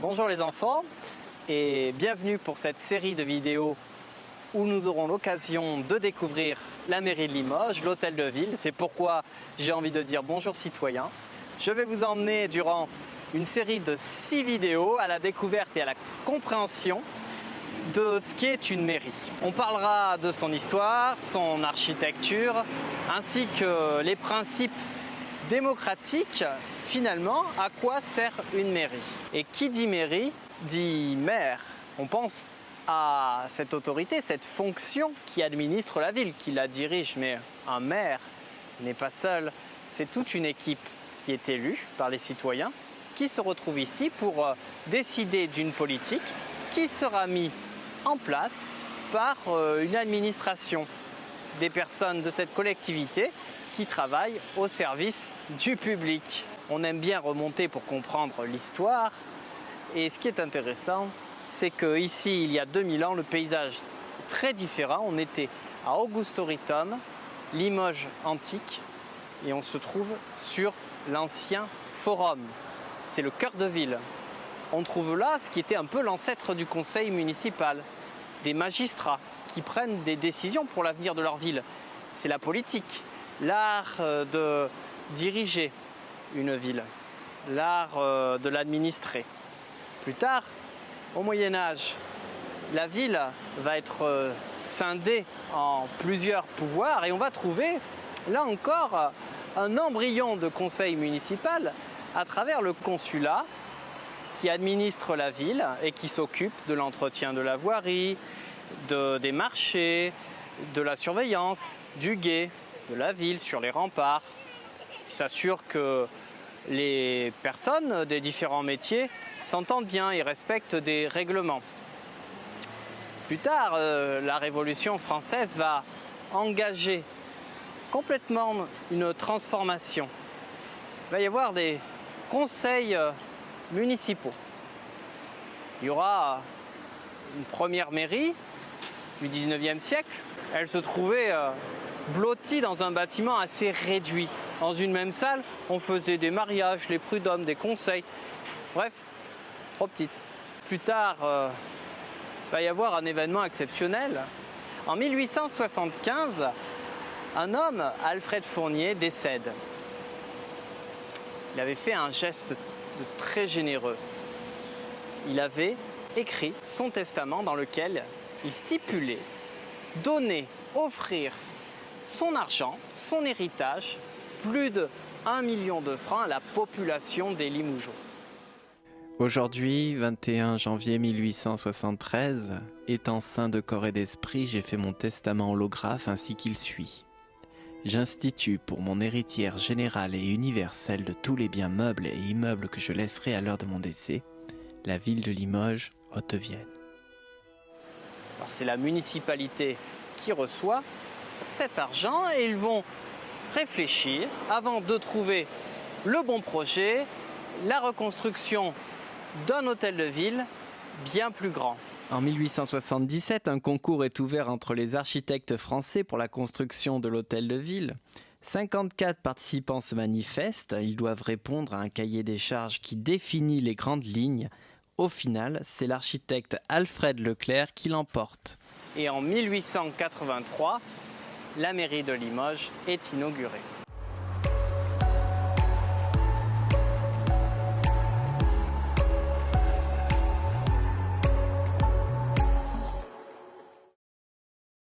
Bonjour les enfants et bienvenue pour cette série de vidéos où nous aurons l'occasion de découvrir la mairie de Limoges, l'hôtel de ville. C'est pourquoi j'ai envie de dire bonjour citoyens. Je vais vous emmener durant une série de 6 vidéos à la découverte et à la compréhension de ce qu'est une mairie. On parlera de son histoire, son architecture, ainsi que les principes démocratiques. Finalement, à quoi sert une mairie? Et qui dit mairie, dit maire. On pense à cette autorité, cette fonction qui administre la ville, qui la dirige. Mais un maire n'est pas seul, c'est toute une équipe qui est élue par les citoyens, qui se retrouve ici pour décider d'une politique qui sera mise en place par une administration, des personnes de cette collectivité qui travaillent au service du public. On aime bien remonter pour comprendre l'histoire et ce qui est intéressant, c'est qu'ici, il y a 2000 ans, le paysage est très différent. On était à Augustoritum, Limoges antique, et on se trouve sur l'ancien forum. C'est le cœur de ville. On trouve là ce qui était un peu l'ancêtre du conseil municipal, des magistrats qui prennent des décisions pour l'avenir de leur ville. C'est la politique, l'art de diriger une ville, l'art de l'administrer. Plus tard, au Moyen-Âge, la ville va être scindée en plusieurs pouvoirs et on va trouver, là encore, un embryon de conseil municipal à travers le consulat qui administre la ville et qui s'occupe de l'entretien de la voirie, des marchés, de la surveillance, du guet, de la ville sur les remparts. Il s'assure que les personnes des différents métiers s'entendent bien et respectent des règlements. Plus tard, la Révolution française va engager complètement une transformation. Il va y avoir des conseils municipaux. Il y aura une première mairie du 19e siècle. Elle se trouvait blottie dans un bâtiment assez réduit. Dans une même salle, on faisait des mariages, les prud'hommes, des conseils. Bref, trop petite. Plus tard, il va y avoir un événement exceptionnel. En 1875, un homme, Alfred Fournier, décède. Il avait fait un geste très généreux. Il avait écrit son testament dans lequel il stipulait donner, offrir son argent, son héritage, plus de 1 million de francs à la population des Limougeaux. Aujourd'hui, 21 janvier 1873, étant saint de corps et d'esprit, j'ai fait mon testament holographe ainsi qu'il suit. J'institue pour mon héritière générale et universelle de tous les biens meubles et immeubles que je laisserai à l'heure de mon décès, la ville de Limoges, Haute-Vienne. C'est la municipalité qui reçoit cet argent et ils vont réfléchir avant de trouver le bon projet, la reconstruction d'un hôtel de ville bien plus grand. En 1877, un concours est ouvert entre les architectes français pour la construction de l'hôtel de ville. 54 participants se manifestent, ils doivent répondre à un cahier des charges qui définit les grandes lignes. Au final, c'est l'architecte Alfred Leclerc qui l'emporte. Et en 1883, la mairie de Limoges est inaugurée.